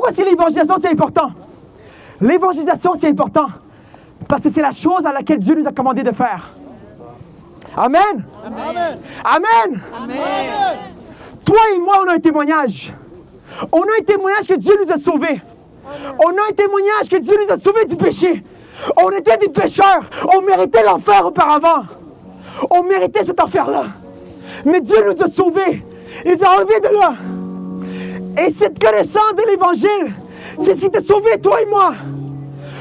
Pourquoi est-ce que l'évangélisation, c'est important? L'évangélisation, c'est important parce que c'est la chose à laquelle Dieu nous a commandé de faire. Amen. Amen. Amen. Amen. Toi et moi, on a un témoignage. On a un témoignage que Dieu nous a sauvés. On a un témoignage que Dieu nous a sauvés du péché. On était des pécheurs. On méritait l'enfer auparavant. On méritait cet enfer-là. Mais Dieu nous a sauvés. Il nous a enlevés de là. Et cette connaissance de l'Évangile, c'est ce qui t'a sauvé, toi et moi.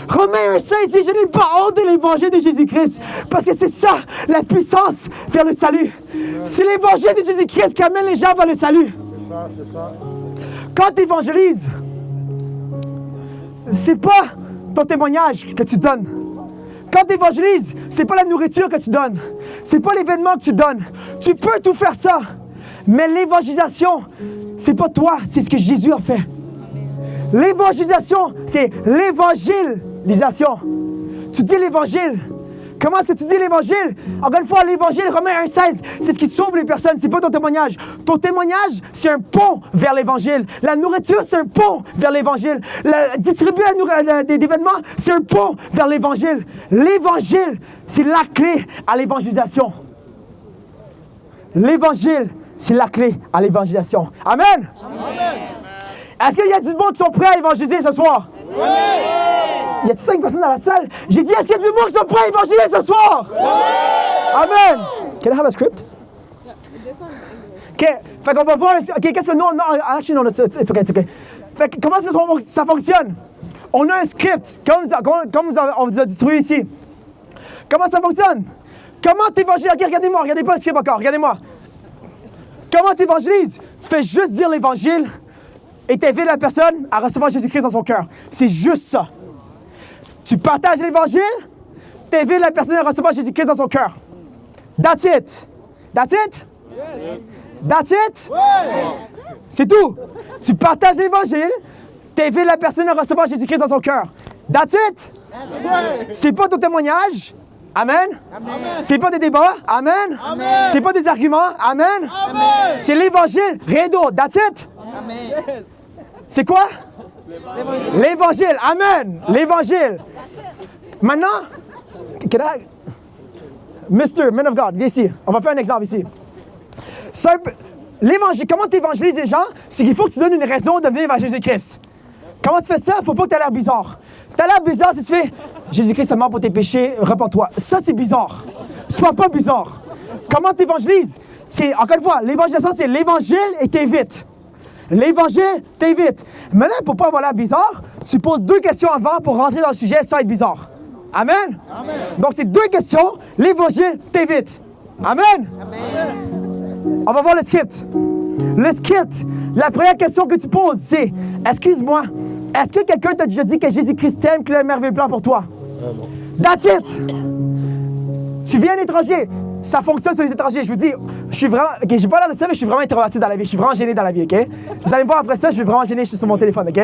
Romains 1,16 dit, je n'ai pas honte de l'Évangile de Jésus-Christ. Parce que c'est ça, la puissance vers le salut. C'est l'Évangile de Jésus-Christ qui amène les gens vers le salut. C'est ça. Quand tu évangélises, c'est pas ton témoignage que tu donnes. Quand tu évangélises, c'est pas la nourriture que tu donnes. C'est pas l'événement que tu donnes. Tu peux tout faire ça. Mais l'évangélisation, c'est pas toi, c'est ce que Jésus a fait. L'évangélisation, c'est l'évangélisation. Tu dis l'évangile. Comment est-ce que tu dis l'évangile? Encore une fois, l'évangile, Romains 1,16, c'est ce qui sauve les personnes, c'est pas ton témoignage. Ton témoignage, c'est un pont vers l'évangile. La nourriture, c'est un pont vers l'évangile. Distribuer des événements, c'est un pont vers l'évangile. L'évangile, c'est la clé à l'évangélisation. L'évangile, c'est la clé à l'évangélisation. Amen? Amen. Est-ce qu'il y a du monde qui sont prêts à évangéliser ce soir? Oui! Y a-t-il 5 personnes dans la salle? J'ai dit, est-ce qu'il y a du monde qui sont prêts à évangéliser ce soir? Oui! Amen! Can I have a script? OK, fait qu'on va voir... OK, qu'est-ce que... Non, actually, no, it's okay. Fait que comment est-ce que ça fonctionne? On a un script, comme on vous a distribué ici. Comment ça fonctionne? Comment t'évangélises? OK, regardez-moi, regardez pas le script encore, regardez-moi. Comment t'évangélises? Tu fais juste dire l'évangile et t'invites la personne à recevoir Jésus-Christ dans son cœur. C'est juste ça. Tu partages l'évangile, t'invites la personne à recevoir Jésus-Christ dans son cœur. That's it. That's it? Yes. That's it? Yes. C'est tout. Tu partages l'évangile, t'invites la personne à recevoir Jésus-Christ dans son cœur. That's it? Yes. C'est pas ton témoignage. Amen. Amen. C'est pas des débats. Amen. Amen. C'est pas des arguments. Amen. Amen. C'est l'évangile. Rien d'autre. That's it. Amen. C'est quoi? L'évangile. Amen. L'évangile. Maintenant, Mr. Man of God, viens ici. On va faire un exemple ici. L'évangile, comment tu évangélises les gens? C'est qu'il faut que tu donnes une raison de venir vers Jésus-Christ. Comment tu fais ça? Il ne faut pas que tu aies l'air bizarre. Tu as l'air bizarre si tu fais Jésus-Christ est mort pour tes péchés, repens-toi. Ça, c'est bizarre. Sois pas bizarre. Comment tu évangélises? Encore une fois, l'évangélisation, c'est l'évangile et t'invites. L'évangile t'invite. Maintenant, pour ne pas avoir l'air bizarre, tu poses 2 questions avant pour rentrer dans le sujet sans être bizarre. Amen? Amen. Donc, c'est 2 questions. L'évangile t'invite. Amen? Amen. On va voir le script. Le script, la première question que tu poses, c'est excuse-moi, est-ce que quelqu'un t'a déjà dit que Jésus-Christ t'aime, qu'il a un merveilleux plan pour toi? Non. That's it! Tu viens un étranger, ça fonctionne sur les étrangers. Je vous dis, je suis vraiment. OK, j'ai pas l'air de ça, mais je suis vraiment introverti dans la vie. Je suis vraiment gêné dans la vie, OK? Vous allez me voir après ça, je suis vraiment gêné, je suis sur mon téléphone, OK?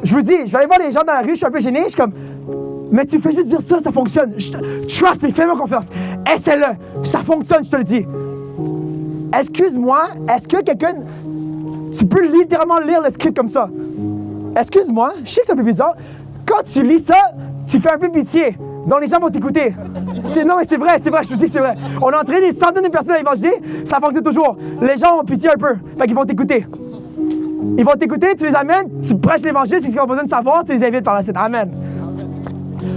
Je vous dis, je vais aller voir les gens dans la rue, je suis un peu gêné, je suis comme. Mais tu fais juste dire ça, ça fonctionne. Trust me, fais-moi confiance. Essaie-le, ça fonctionne, je te le dis. Excuse-moi, est-ce que quelqu'un... Tu peux littéralement lire le script comme ça. Excuse-moi, je sais que c'est un peu bizarre. Quand tu lis ça, tu fais un peu pitié. Donc les gens vont t'écouter. Non, mais c'est vrai, je te dis, c'est vrai. On a entraîné des centaines de personnes à évangéliser, ça fonctionne toujours. Les gens ont pitié un peu, fait qu'ils vont t'écouter. Ils vont t'écouter, tu les amènes, tu prêches l'évangile, c'est ce qu'ils ont besoin de savoir, tu les invites par la suite. Amen.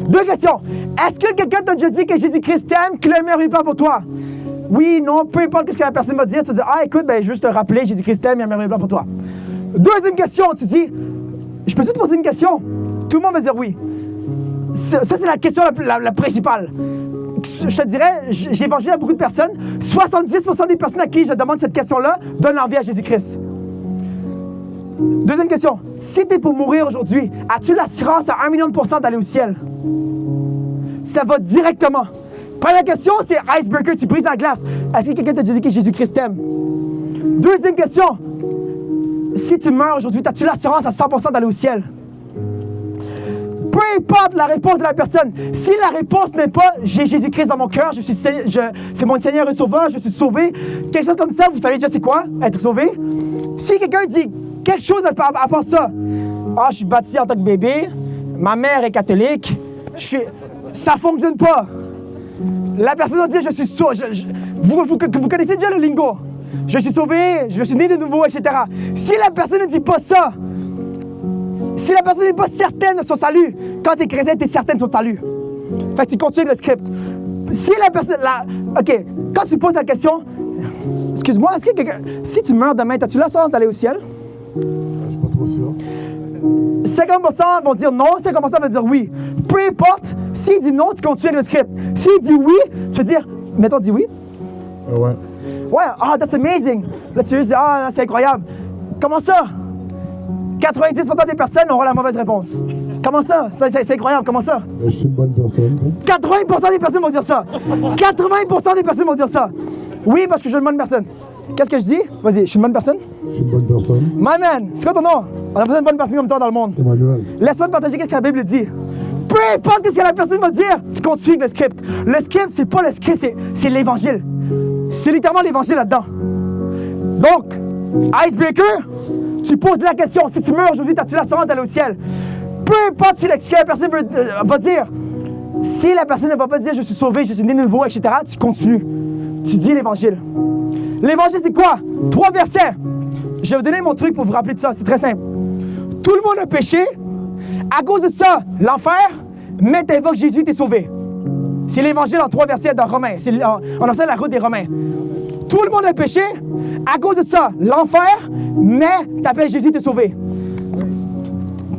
2 questions. Est-ce que quelqu'un t'a déjà dit que Jésus-Christ t'aime, qu'il a un merveilleux plan pour toi? Oui, non, peu importe ce que la personne va dire, tu vas dire, écoute, je vais juste te rappeler, Jésus-Christ t'aime, il y a un merveilleux plan pour toi. 2e question, tu dis, je peux-tu te poser une question? Tout le monde va dire oui. Ça, c'est la question la principale. Je te dirais, j'ai évangélisé à beaucoup de personnes. 70% des personnes à qui je demande cette question-là donnent l'envie à Jésus-Christ. 2e question. Si tu es pour mourir aujourd'hui, as-tu l'assurance à 1 million de % d'aller au ciel? Ça va directement. Première question, c'est icebreaker, tu brises la glace. Est-ce que quelqu'un t'a dit que Jésus-Christ t'aime? 2e question. Si tu meurs aujourd'hui, as-tu l'assurance à 100% d'aller au ciel? Peu importe la réponse de la personne. Si la réponse n'est pas « J'ai Jésus-Christ dans mon cœur, c'est mon Seigneur et Sauveur, je suis sauvé », quelque chose comme ça, vous savez déjà c'est quoi, être sauvé? Si quelqu'un dit quelque chose à part ça. Ah, je suis baptisé en tant que bébé, ma mère est catholique, ça ne fonctionne pas. La personne va dire, je suis sauvé. Vous connaissez déjà le lingo. Je suis sauvé, je suis né de nouveau, etc. Si la personne ne dit pas ça, si la personne n'est pas certaine de son salut, quand tu es chrétien, tu es certaine de son salut. Fait que tu continues le script. Si la personne... OK, quand tu poses la question, excuse-moi, est-ce que quelqu'un... Si tu meurs demain, as-tu la chance d'aller au ciel? Je suis pas trop sûr. 50% vont dire non, 50% vont dire oui. Peu importe, s'il dit non, tu continues le script. S'il dit oui, tu vas dire, mettons, dis oui. Ouais. Ouais, ah, that's amazing. Là, tu dis, ah, c'est incroyable. Comment ça? 90% des personnes auront la mauvaise réponse. Comment ça? C'est incroyable, comment ça? Je suis une bonne personne. 80% des personnes vont dire ça. 80% des personnes vont dire ça. Oui, parce que je suis une bonne personne. Qu'est-ce que je dis? Vas-y, je suis une bonne personne? Je suis une bonne personne. My man, c'est quoi ton nom? On a besoin d'une bonne personne comme toi dans le monde. Emmanuel. Laisse-moi te partager ce que la Bible dit. Peu importe ce que la personne va dire, tu continues le script. Le script, c'est pas le script, c'est l'évangile. C'est littéralement l'évangile là-dedans. Donc, icebreaker, tu poses la question. Si tu meurs aujourd'hui, as-tu l'assurance d'aller au ciel? Peu importe si la personne va dire. Si la personne ne va pas dire je suis sauvé, je suis né de nouveau, etc., tu continues. Tu dis l'évangile. L'évangile, c'est quoi? 3 versets. Je vais vous donner mon truc pour vous rappeler de ça. C'est très simple. Tout le monde a péché. À cause de ça, l'enfer, mais t'invoques Jésus, t'es sauvé. C'est l'évangile en 3 versets dans Romains. On enseigne la route des Romains. Tout le monde a péché. À cause de ça, l'enfer, mais t'appelles Jésus, t'es sauvé.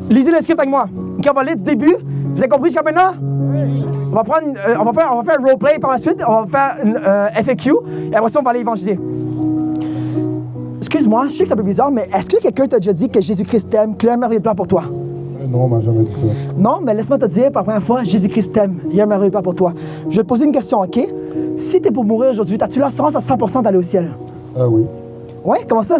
Lisez le script avec moi. OK, on va lire du début. Vous avez compris jusqu'à maintenant? On va faire un roleplay par la suite. On va faire une FAQ. Et après ça, on va aller évangéliser. Excuse-moi, je sais que c'est un peu bizarre, mais est-ce que quelqu'un t'a déjà dit que Jésus-Christ t'aime, qu'il a un merveilleux plan pour toi? Non, on m'a jamais dit ça. Non, mais laisse-moi te dire, pour la première fois, Jésus-Christ t'aime, il a un merveilleux plan pour toi. Je vais te poser une question, OK? Si t'es pour mourir aujourd'hui, as-tu l'assurance à 100% d'aller au ciel? Ah oui. Ouais, comment ça?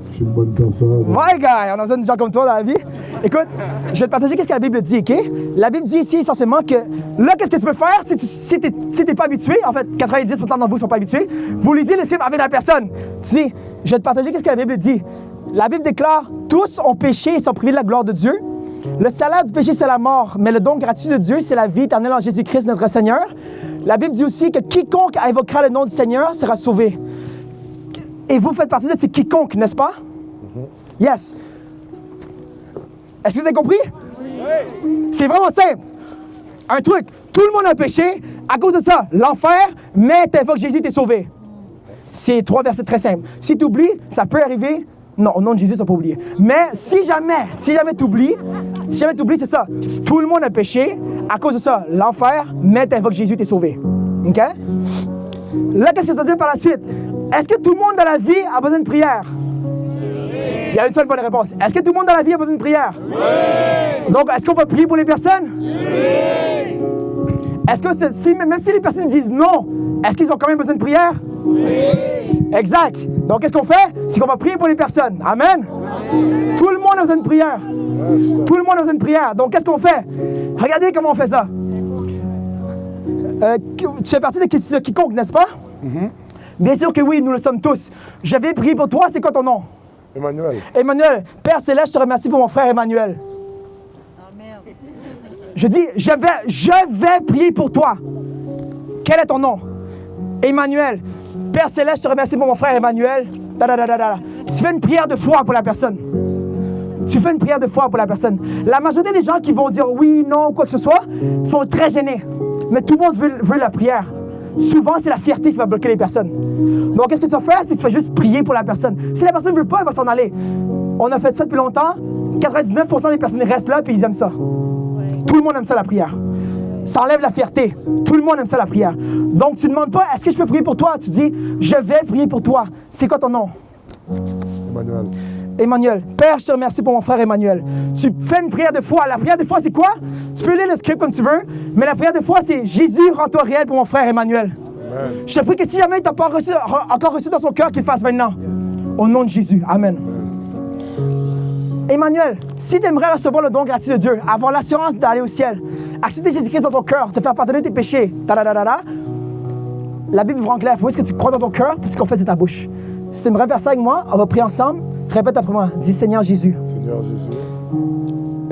Je suis une bonne personne. My guy, on a besoin de gens comme toi dans la vie. Écoute, je vais te partager ce que la Bible dit, OK? La Bible dit ici essentiellement que là, qu'est-ce que tu peux faire si t'es pas habitué? En fait, 90% d'entre vous ne sont pas habitués. Vous lisez le script avec la personne. Tu dis, je vais te partager ce que la Bible dit. La Bible déclare, tous ont péché et sont privés de la gloire de Dieu. Le salaire du péché, c'est la mort, mais le don gratuit de Dieu, c'est la vie éternelle en Jésus-Christ, notre Seigneur. La Bible dit aussi que quiconque invoquera le nom du Seigneur sera sauvé. Et vous faites partie de ces quiconque, n'est-ce pas? Yes. Est-ce que vous avez compris? Oui. C'est vraiment simple. Un truc, tout le monde a péché. À cause de ça, l'enfer, mais t'invoques Jésus, t'es sauvé. C'est 3 versets très simples. Si tu oublies, ça peut arriver. Non, au nom de Jésus, tu n'as pas oublié. Mais si jamais tu oublies, c'est ça. Tout le monde a péché. À cause de ça, l'enfer, mais t'invoques Jésus, t'es sauvé. OK? Là, qu'est-ce que ça veut dire par la suite? Est-ce que tout le monde dans la vie a besoin de prière? Il y a une seule bonne réponse. Est-ce que tout le monde dans la vie a besoin de prière? Oui! Donc, est-ce qu'on va prier pour les personnes? Oui! Est-ce que, même si les personnes disent non, est-ce qu'ils ont quand même besoin de prière? Oui! Exact. Donc, qu'est-ce qu'on fait? C'est qu'on va prier pour les personnes. Amen? Amen. Tout le monde a besoin de prière. Tout le monde a besoin de prière. Donc, qu'est-ce qu'on fait? Regardez comment on fait ça. Tu fais partie de quiconque, n'est-ce pas? Mm-hmm. Bien sûr que oui, nous le sommes tous. Je vais prier pour toi. C'est quoi ton nom? Emmanuel. Emmanuel, Père Céleste, je te remercie pour mon frère Emmanuel. Amen. Je dis, je vais prier pour toi. Quel est ton nom? Emmanuel. Père Céleste, je te remercie pour mon frère Emmanuel. Tu fais une prière de foi pour la personne. Tu fais une prière de foi pour la personne. La majorité des gens qui vont dire oui, non, quoi que ce soit, sont très gênés. Mais tout le monde veut la prière. Souvent, c'est la fierté qui va bloquer les personnes. Donc, qu'est-ce que tu vas faire? C'est que tu vas juste prier pour la personne. Si la personne ne veut pas, elle va s'en aller. On a fait ça depuis longtemps. 99% des personnes restent là et ils aiment ça. Ouais. Tout le monde aime ça, la prière. Ça enlève la fierté. Tout le monde aime ça, la prière. Donc, tu ne demandes pas, est-ce que je peux prier pour toi? Tu dis, je vais prier pour toi. C'est quoi ton nom? Emmanuel. Emmanuel. Père, je te remercie pour mon frère Emmanuel. Tu fais une prière de foi. La prière de foi, c'est quoi? Tu peux lire le script comme tu veux, mais la prière de foi, c'est Jésus, rends-toi réel pour mon frère Emmanuel. Amen. Je te prie que si jamais tu n'as pas encore reçu dans son cœur, qu'il le fasse maintenant. Au nom de Jésus. Amen. Emmanuel, si tu aimerais recevoir le don gratuit de Dieu, avoir l'assurance d'aller au ciel, accepter Jésus-Christ dans ton cœur, te faire pardonner tes péchés, la Bible vous rend clair. Faut que tu crois dans ton cœur puis tu confesses de ta bouche. Si tu me répètes ça avec moi, on va prier ensemble. Répète après moi. Dis Seigneur Jésus, Seigneur Jésus,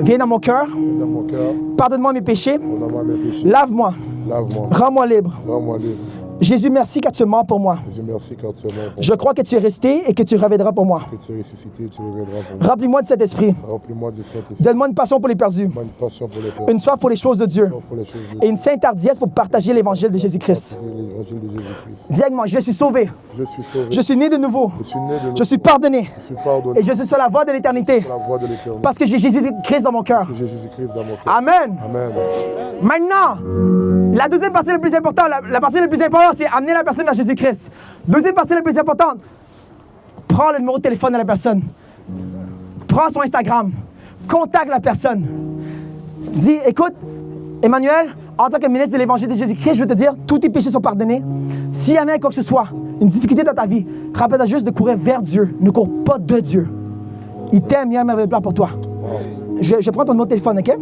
viens dans mon cœur. viens dans mon cœur, Pardonne-moi mes péchés. pardonne-moi mes péchés, Lave-moi. lave-moi, Rends-moi libre. rends-moi libre. Jésus, merci car tu es mort pour moi. Jésus, merci quand tu es mort pour Je crois que tu es resté et que tu reviendras pour moi. que tu es ressuscité, tu reviendras pour moi. Remplis-moi de cet esprit. Remplis-moi du Saint-Esprit, Donne-moi une passion pour les perdus. une passion pour les pères, Une soif pour les choses de Dieu. pour les choses de Et Dieu, une sainte hardiesse pour partager l'évangile de Jésus-Christ. l'évangile de Jésus-Christ. Dis avec moi, je suis sauvé. Je suis sauvé, Je suis né de nouveau. je suis né de nouveau, Je suis pardonné. je suis pardonné, Et je suis sur la voie de l'éternité. sur la voie de l'éternité. Parce que j'ai Jésus-Christ dans mon cœur. Que Jésus-Christ dans mon cœur. Amen. Amen. Maintenant, la deuxième partie la plus importante, la partie la plus importante, c'est amener la personne vers Jésus-Christ. Deuxième partie la plus importante, prends le numéro de téléphone de la personne. Prends son Instagram. Contacte la personne. Dis, écoute, Emmanuel, en tant que ministre de l'Évangile de Jésus-Christ, je veux te dire, tous tes péchés sont pardonnés. S'il y a quoi que ce soit, une difficulté dans ta vie, rappelle-toi juste de courir vers Dieu. Ne cours pas de Dieu. Il t'aime, il a un merveilleux plan pour toi. Je prends ton numéro de téléphone, OK?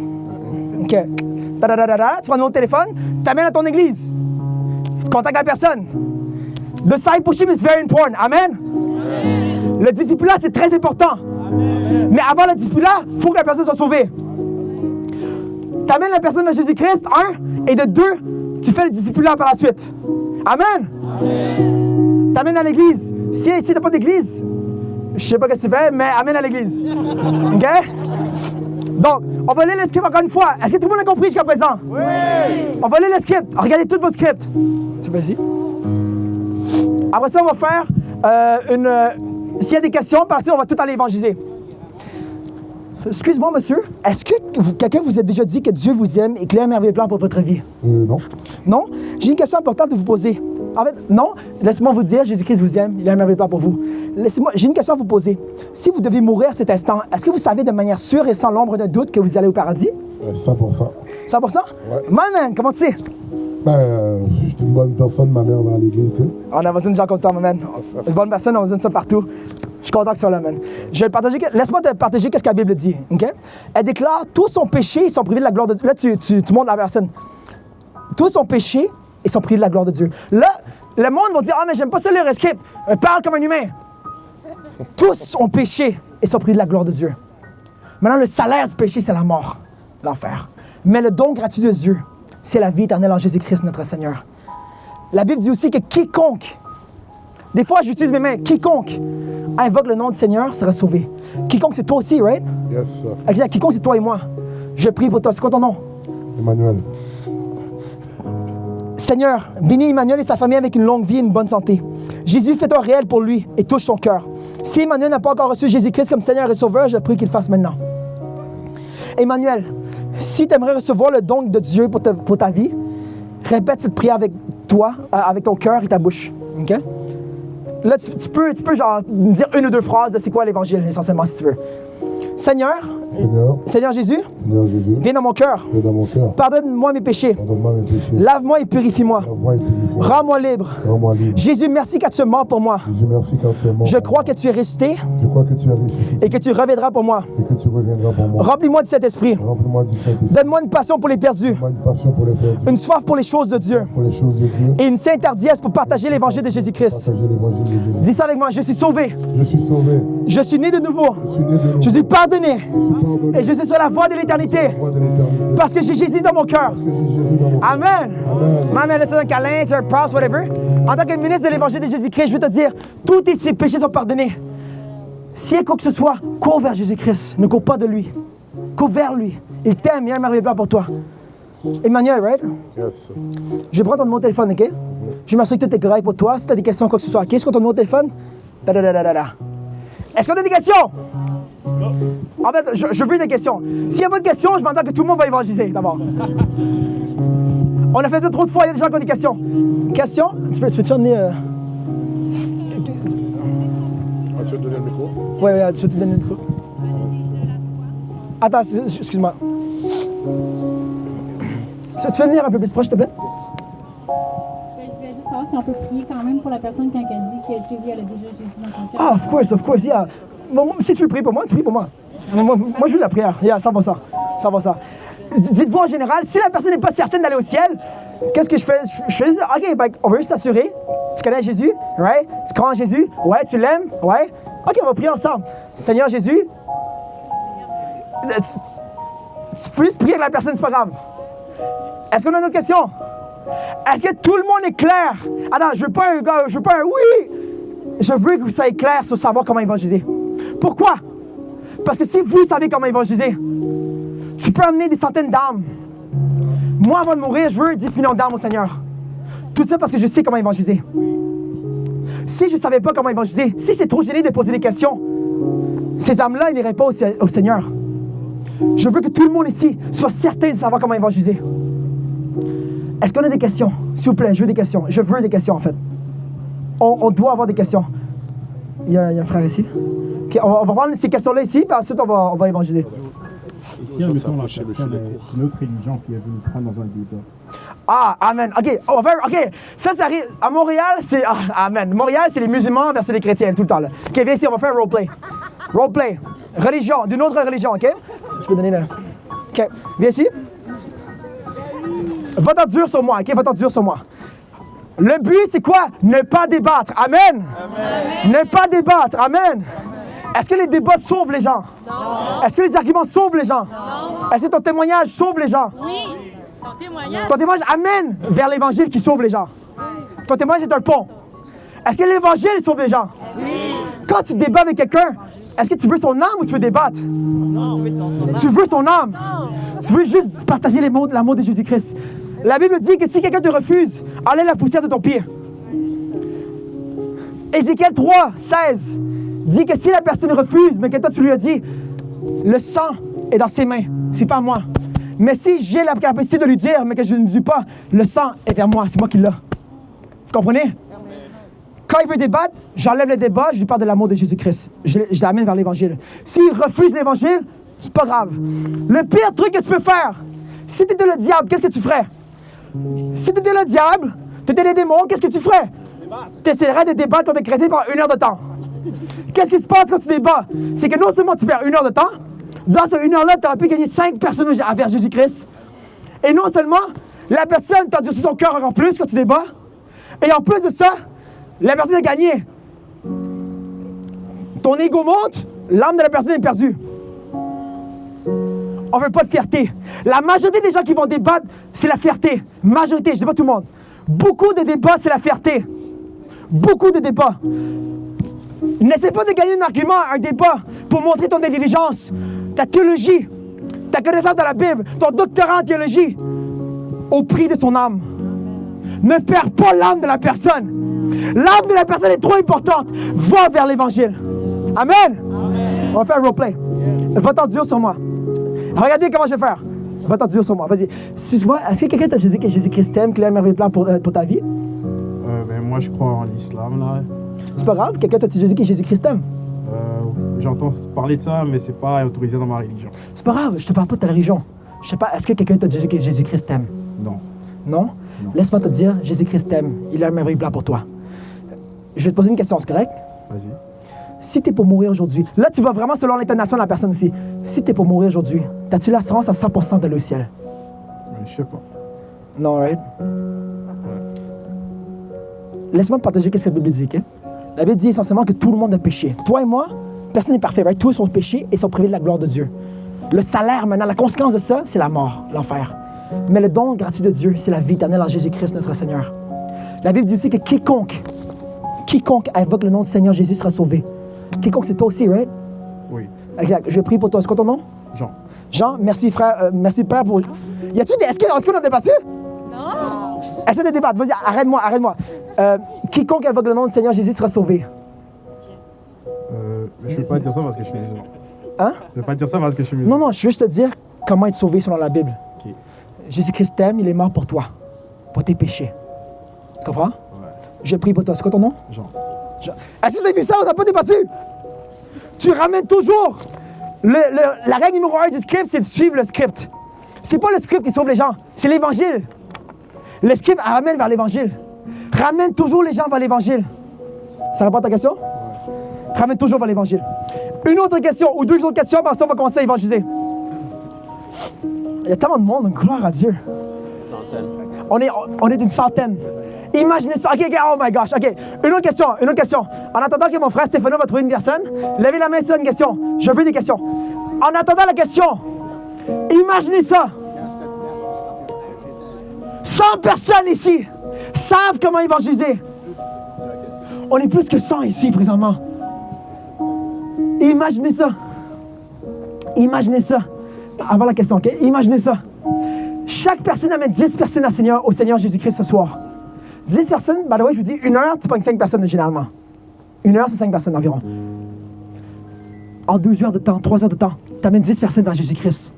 OK. Tu prends le numéro de téléphone, t'amènes à ton église. Tu contactes la personne. Discipleship is very important. Amen? Le discipulat, c'est très important. Mais avant le discipulat, il faut que la personne soit sauvée. Tu amènes la personne à Jésus-Christ, un, et de deux, tu fais le discipulat par la suite. Amen? Tu amènes à l'église. Si tu n'as pas d'église, je sais pas ce que tu fais, mais amène à l'église. OK? Donc, on va lire le script encore une fois. Est-ce que tout le monde a compris jusqu'à présent? Oui! On va lire le script. Regardez tous vos scripts. Tu vas-y. Après ça, on va faire s'il y a des questions, par la suite, on va tout aller évangéliser. Excuse-moi, monsieur. Est-ce que quelqu'un vous a déjà dit que Dieu vous aime et qu'il a un merveilleux plan pour votre vie? Non. Non? J'ai une question importante de vous poser. En fait, non. Laissez-moi vous dire, Jésus-Christ vous aime, il a un merveilleux plan pour vous. J'ai une question à vous poser. Si vous devez mourir à cet instant, est-ce que vous savez de manière sûre et sans l'ombre d'un doute que vous allez au paradis? 100%. 100%? Ouais. Man, comment tu sais? Je suis une bonne personne, ma mère va à l'église. Hein? On a besoin de gens comme toi, man. Une bonne personne, on a besoin de ça partout. Je suis content que ça là, man. Laisse-moi te partager ce que la Bible dit, OK? Elle déclare, tous son péché, ils sont privés de la gloire de Dieu. Là, tu montres la personne. Tous son péché, ils sont privés de la gloire de Dieu. Là, le monde va dire, ah, mais j'aime pas ça le script. Parle comme un humain. Tous ont péché et sont privés de la gloire de Dieu. Maintenant, le salaire du péché, c'est la mort, l'enfer. Mais le don gratuit de Dieu, c'est la vie éternelle en Jésus-Christ, notre Seigneur. La Bible dit aussi que quiconque, des fois j'utilise mes mains, quiconque invoque le nom du Seigneur sera sauvé. Quiconque, c'est toi aussi, right? Yes, sir. Exact, quiconque, c'est toi et moi. Je prie pour toi. C'est quoi ton nom? Emmanuel. Seigneur, bénis Emmanuel et sa famille avec une longue vie et une bonne santé. Jésus, fais-toi réel pour lui et touche son cœur. Si Emmanuel n'a pas encore reçu Jésus-Christ comme Seigneur et Sauveur, je prie qu'il le fasse maintenant. Emmanuel, si tu aimerais recevoir le don de Dieu pour ta vie, répète cette prière avec toi, avec ton cœur et ta bouche. OK? Là, tu peux genre dire une ou deux phrases de c'est quoi l'Évangile, essentiellement, si tu veux. Seigneur Jésus, viens dans mon cœur. Pardonne-moi mes péchés. Lave-moi et purifie-moi. Rends-moi libre. Jésus, merci car tu es mort pour moi. Je crois que tu es ressuscité. Et que tu reviendras pour moi. Remplis-moi de cet esprit. Donne-moi une passion pour les perdus. Une soif pour les choses de Dieu. Et une sainte hardiesse pour partager l'évangile de Jésus-Christ. Dis ça avec moi, je suis sauvé. Je suis né de nouveau. Je suis pardonné. Et je suis sur la voie de l'éternité. Parce que j'ai Jésus dans mon cœur. Amen. Amen. C'est un câlin, c'est un props, whatever. En tant que ministre de l'Évangile de Jésus-Christ, je veux te dire, tous tes péchés sont pardonnés. S'il y a quoi que ce soit, cours vers Jésus-Christ. Ne cours pas de lui. Cours vers lui. Il t'aime, il y a un merveilleux plan pour toi. Emmanuel, right? Yes. Je prends ton numéro de téléphone, OK? Je m'assure que tout est correct pour toi. Si tu as des questions, quoi que ce soit, OK? C'est quoi ton numéro de téléphone? Est-ce qu'on a des questions? En fait, je veux des questions. S'il n'y a pas de questions, je m'entends que tout le monde va évangéliser d'abord. On a fait ça trop de fois, il y a des gens qui ont des questions. Questions? Tu peux te donner... Tu veux te donner le micro? Oui, tu peux te donner le micro. Attends, excuse-moi. Tu peux venir un peu plus proche, s'il te plaît? Je voulais juste savoir si on peut prier quand même pour la personne quand elle dit qu'elle a déjà Jésus dans son cœur. Ah, of course, yeah. Si tu veux prier pour moi, tu pries pour moi. Moi, je veux la prière. Yeah, 100%. 100%. Dites-vous en général, si la personne n'est pas certaine d'aller au ciel, qu'est-ce que je fais? Je fais juste, OK, ben, on veut juste s'assurer. Tu connais Jésus, right? Tu crois en Jésus? Ouais, tu l'aimes? Ouais. OK, on va prier ensemble. Seigneur Jésus. Tu peux juste prier avec la personne, c'est pas grave. Est-ce qu'on a une autre question? Est-ce que tout le monde est clair? Attends, je veux pas un oui! Je veux que vous soyez clair sur savoir comment évangéliser. Pourquoi? Parce que si vous savez comment évangéliser, tu peux amener des centaines d'âmes. Moi, avant de mourir, je veux 10 millions d'âmes au Seigneur. Tout ça parce que je sais comment évangéliser. Si je ne savais pas comment évangéliser, si c'est trop gêné de poser des questions, ces âmes-là, ils n'iraient pas au Seigneur. Je veux que tout le monde ici soit certain de savoir comment évangéliser. Est-ce qu'on a des questions? S'il vous plaît, je veux des questions. Je veux des questions, en fait. On doit avoir des questions. Il y a un frère ici. Okay, on va prendre ces questions-là ici, puis ensuite, on va évangéliser. Et si, admettons, la personne est une autre religion qui est venue prendre dans un débat? Ah, amen. OK, OK. Ça arrive. À Montréal, c'est... Ah, amen. Montréal, c'est les musulmans versus les chrétiens, tout le temps, là. OK, viens ici, on va faire un roleplay. Roleplay. Religion, d'une autre religion, OK? Tu peux donner le... OK, viens ici. Va-t'en dur sur moi, OK? Va-t'en dur sur moi. Le but, c'est quoi? Ne pas débattre. Amen. Amen. Ne pas débattre. Amen. Est-ce que les débats sauvent les gens? Non. Est-ce que les arguments sauvent les gens? Non. Est-ce que ton témoignage sauve les gens? Oui. Ton témoignage amène vers l'évangile qui sauve les gens. Ton témoignage est un pont. Est-ce que l'évangile sauve les gens? Oui. Quand tu débats avec quelqu'un, est-ce que tu veux son âme ou tu veux débattre? Non. Tu veux son âme. Non. Tu veux juste partager l'amour de Jésus-Christ. La Bible dit que si quelqu'un te refuse, enlève la poussière de ton pied. Ézéchiel 3, 16 dit que si la personne refuse, mais que toi tu lui as dit, le sang est dans ses mains, c'est pas moi. Mais si j'ai la capacité de lui dire, mais que je ne dis pas, le sang est vers moi, c'est moi qui l'ai. Vous comprenez? Quand il veut débattre, j'enlève le débat, je lui parle de l'amour de Jésus-Christ. Je l'amène vers l'Évangile. S'il refuse l'Évangile, c'est pas grave. Le pire truc que tu peux faire, si tu étais le diable, qu'est-ce que tu ferais? Si tu étais le diable, tu étais les démons, qu'est-ce que tu ferais? Tu essaierais de débattre contre des chrétiens pendant 1 heure de temps. Qu'est-ce qui se passe quand tu débats? C'est que non seulement tu perds 1 heure de temps, dans cette 1 heure-là, tu aurais pu gagner 5 personnes vers Jésus-Christ. Et non seulement, la personne t'endurcit son cœur encore plus quand tu débats. Et en plus de ça, la personne a gagné. Ton ego monte, l'âme de la personne est perdue. On ne veut pas de fierté. La majorité des gens qui vont débattre, c'est la fierté. Majorité, je ne dis pas tout le monde. Beaucoup de débats, c'est la fierté. Beaucoup de débats. N'essaie pas de gagner un argument, un débat, pour montrer ton intelligence, ta théologie, ta connaissance de la Bible, ton doctorat en théologie, au prix de son âme. Ne perds pas l'âme de la personne. L'âme de la personne est trop importante. Va vers l'Évangile. Amen. Amen. On va faire un roleplay. Va-t'en dur sur moi. Regardez comment je vais faire. Va-t'en dur sur moi. Vas-y. Excuse-moi, est-ce que quelqu'un t'a dit que Jésus-Christ t'aime, qu'il a un merveilleux plan pour ta vie? Moi, je crois en l'islam, là. C'est pas grave, quelqu'un t'a dit que Jésus-Christ t'aime? J'entends parler de ça, mais c'est pas autorisé dans ma religion. C'est pas grave, je te parle pas de ta religion. Je sais pas, est-ce que quelqu'un t'a dit que Jésus-Christ t'aime? Non. Non? Non. Laisse-moi te dire, Jésus-Christ t'aime. Il a un merveilleux plan pour toi. Je vais te poser une question, c'est correct? Vas-y. Si t'es pour mourir aujourd'hui, là tu vas vraiment selon l'intonation de la personne aussi. Si t'es pour mourir aujourd'hui, t'as-tu l'assurance à 100% d'aller au ciel? Je sais pas. Non, right? Laisse-moi te partager ce que la Bible dit, ok? La Bible dit essentiellement que tout le monde a péché. Toi et moi, personne n'est parfait, right? Tous sont péchés et sont privés de la gloire de Dieu. Le salaire maintenant, la conséquence de ça, c'est la mort, l'enfer. Mais le don gratuit de Dieu, c'est la vie éternelle en Jésus-Christ, notre Seigneur. La Bible dit aussi que quiconque invoque le nom du Seigneur Jésus sera sauvé. Quiconque, c'est toi aussi, right? Oui. Exact. Je prie pour toi. C'est quoi ton nom? Jean. Jean, merci frère, merci père pour... Est-ce qu'on a débattu? Non. Essaie de débattre. Vas-y, arrête-moi. Quiconque invoque le nom du Seigneur Jésus sera sauvé. Je ne vais pas dire ça parce que je suis musulman. Hein? Je ne vais pas dire ça parce que je suis musulman. Non, je veux juste te dire comment être sauvé selon la Bible. Okay. Jésus-Christ t'aime, il est mort pour toi, pour tes péchés. Tu comprends? Ouais. Je prie pour toi. C'est quoi ton nom? Jean. Est-ce que vous avez vu ça? On n'a pas débattu. Tu ramènes toujours. La règle numéro 1 du script, c'est de suivre le script. C'est pas le script qui sauve les gens, c'est l'Évangile. Le script ramène vers l'Évangile. Ramène toujours les gens vers l'Évangile. Ça répond à ta question? Ouais. Ramène toujours vers l'Évangile. Une autre question, ou 2 autres questions, puis ensuite on va commencer à évangéliser. Il y a tellement de monde, gloire à Dieu. On est d'une centaine. Imaginez ça. OK, oh my gosh. OK, une autre question. En attendant que mon frère Stéphano va trouver une personne, levez la main si c'est une question. Je veux des questions. En attendant la question, imaginez ça. 100 personnes ici savent comment évangéliser. On est plus que 100 ici présentement. Imaginez ça. Avant la question, OK? Imaginez ça. Chaque personne amène 10 personnes au Seigneur Jésus-Christ ce soir. 10 personnes, by the way, je vous dis, 1 heure, tu pognes 5 personnes généralement. 1 heure, c'est 5 personnes environ. En 12 heures de temps, 3 heures de temps, tu amènes 10 personnes vers Jésus-Christ.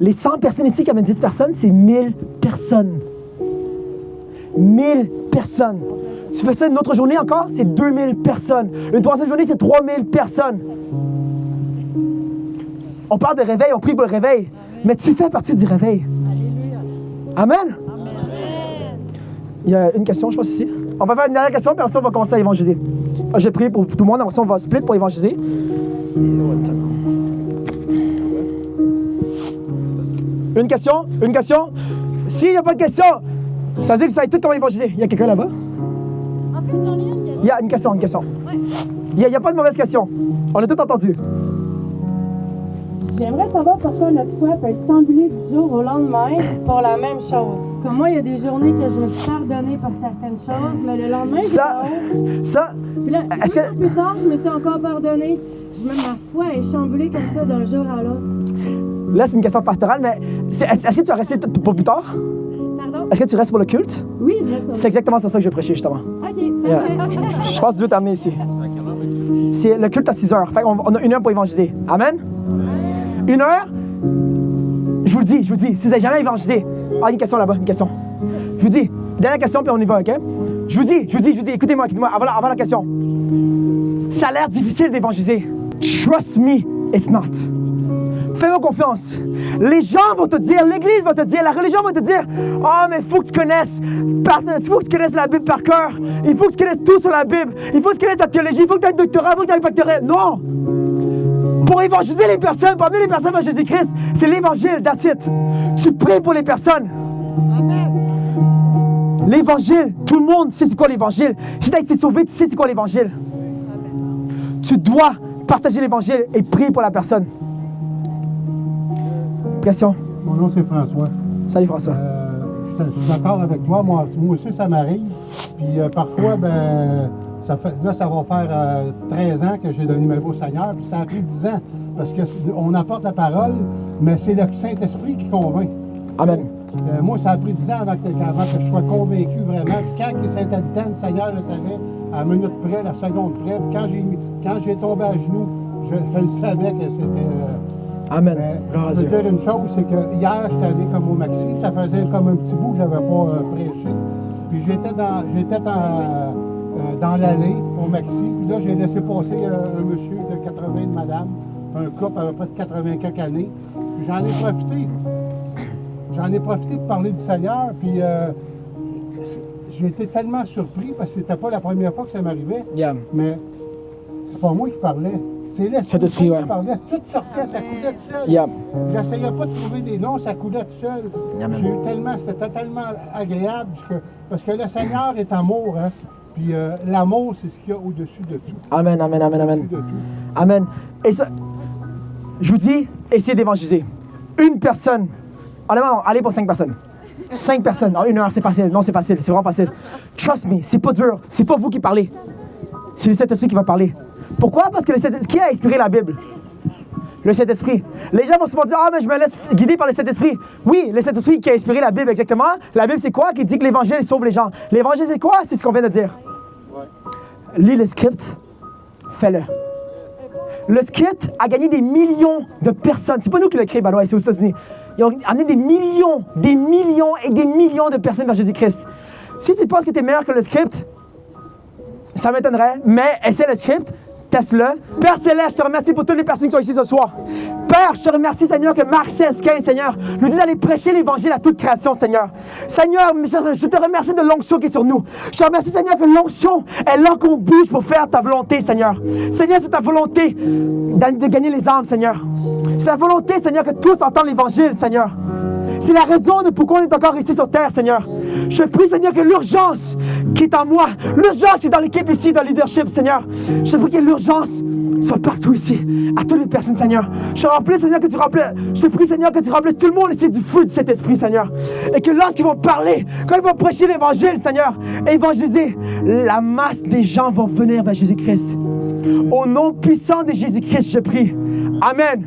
Les 100 personnes ici qui amènent 10 personnes, c'est 1000 personnes. 1000 personnes. Tu fais ça une autre journée encore, c'est 2000 personnes. Une troisième journée, c'est 3000 personnes. On parle de réveil, on prie pour le réveil, mais tu fais partie du réveil. Amen. Il y a une question, je pense, ici. On va faire une dernière question, puis ensuite, on va commencer à évangéliser. J'ai prié pour tout le monde, ensuite, on va split pour évangéliser. Une question. S'il n'y a pas de question, ça veut dire que ça va être tout comment évangéliser. Il y a quelqu'un là-bas? En fait, j'en ai une question. Il y a une question. Ouais. Il n'y a pas de mauvaise question. On a tout entendu. J'aimerais savoir pourquoi notre foi peut être chamboulée du jour au lendemain pour la même chose. Comme moi, il y a des journées que je me suis pardonnée pour certaines choses, mais le lendemain, Ça. Puis là, 6 jours plus tard, je me suis encore pardonnée. Ma foi est chamboulée comme ça d'un jour à l'autre. Là, c'est une question pastorale, mais est-ce que tu vas rester pour plus tard? Pardon? Est-ce que tu restes pour le culte? Oui, je reste. C'est exactement sur ça que je vais prêcher, justement. OK. Yeah. Je pense que Dieu veux t'amener ici. C'est le culte à 6 heures. Fait qu'on a 1 heure pour évangéliser. Amen? 1 heure? Je vous le dis, si vous n'avez jamais évangélisé. Ah, une question là-bas, une question. Je vous dis, dernière question, puis on y va, OK? Je vous dis, écoutez-moi, avant la question. Ça a l'air difficile d'évangéliser. Trust me, it's not. Fais-moi confiance. Les gens vont te dire, l'Église va te dire, la religion va te dire, « Ah, mais il faut que tu connaisses la Bible par cœur. Il faut que tu connaisses tout sur la Bible. Il faut que tu connaisses la théologie. Il faut que tu aies un doctorat. Il faut que tu aies un baccalauréat. » Non! Pour évangéliser les personnes, pour amener les personnes vers Jésus-Christ, c'est l'Évangile, that's it. Tu pries pour les personnes. L'Évangile, tout le monde sait c'est quoi l'Évangile. Si tu as été sauvé, tu sais c'est quoi l'Évangile. Tu dois partager l'Évangile et prier pour la personne. Question? Mon nom, c'est François. Salut François. Je suis d'accord avec toi. Moi aussi, ça m'arrive. Puis parfois, ça va faire 13 ans que j'ai donné ma vie au Seigneur. Puis ça a pris 10 ans. Parce qu'on apporte la parole, mais c'est le Saint-Esprit qui convainc. Amen. Moi, ça a pris 10 ans avant que je sois convaincu vraiment. Puis quand il s'est habitant, le Seigneur le savait, à la minute près, la seconde près. Puis quand j'ai tombé à genoux, je le savais que c'était... Amen. Je veux dire une chose, c'est que hier, j'étais allé comme au Maxi, ça faisait comme un petit bout que je n'avais pas prêché. Puis j'étais dans l'allée au Maxi, puis là, j'ai laissé passer un monsieur de 80 de madame, un couple à peu près de 80 quelques années. Puis j'en ai profité pour parler du Seigneur, puis j'ai été tellement surpris parce que c'était pas la première fois que ça m'arrivait. Yeah. Mais c'est pas moi qui parlais. C'est l'Esprit qui parlait. Tout sortait, ça coulait tout seul. Yeah. J'essayais pas de trouver des noms, ça coulait tout seul. C'était tellement agréable parce que le Seigneur est amour. Hein? Puis l'amour, c'est ce qu'il y a au-dessus de tout. Amen. Amen. Et ça, je vous dis, essayez d'évangéliser. Une personne. Allez pour 5 personnes. 5 personnes en 1 heure, c'est facile. Non, c'est facile. C'est vraiment facile. Trust me, c'est pas dur. C'est pas vous qui parlez. C'est le Saint-Esprit qui va parler. Pourquoi? Parce que qui a inspiré la Bible? Le Saint-Esprit. Les gens vont souvent dire, mais je me laisse guider par le Saint-Esprit. Oui, le Saint-Esprit qui a inspiré la Bible, exactement. La Bible, c'est quoi? Qui dit que l'Évangile sauve les gens. L'Évangile, c'est quoi? C'est ce qu'on vient de dire. Ouais. Lis le script, fais-le. Le script a gagné des millions de personnes. C'est pas nous qui l'avons créé, c'est aux États-Unis. Ils ont amené des millions et des millions de personnes vers Jésus-Christ. Si tu penses que tu es meilleur que le script, ça m'étonnerait, mais essaie le script, teste-le. Père Céleste, je te remercie pour toutes les personnes qui sont ici ce soir. Père, je te remercie, Seigneur, que Marc 16, 15, Seigneur, nous dit d'aller prêcher l'Évangile à toute création, Seigneur. Seigneur, je te remercie de l'onction qui est sur nous. Je te remercie, Seigneur, que l'onction est là qu'on bouge pour faire ta volonté, Seigneur. Seigneur, c'est ta volonté de gagner les âmes, Seigneur. C'est ta volonté, Seigneur, que tous entendent l'Évangile, Seigneur. C'est la raison de pourquoi on est encore ici sur terre, Seigneur. Je prie, Seigneur, que l'urgence qui est en moi, l'urgence qui est dans l'équipe ici, dans le leadership, Seigneur, je prie que l'urgence soit partout ici, à toutes les personnes, Seigneur. Je remplis, Seigneur, que tu remplisses. Je prie, Seigneur, que tu remplisses tout le monde ici du feu de cet esprit, Seigneur. Et que lorsqu'ils vont parler, quand ils vont prêcher l'évangile, Seigneur, évangéliser, la masse des gens vont venir vers Jésus-Christ. Au nom puissant de Jésus-Christ, je prie. Amen.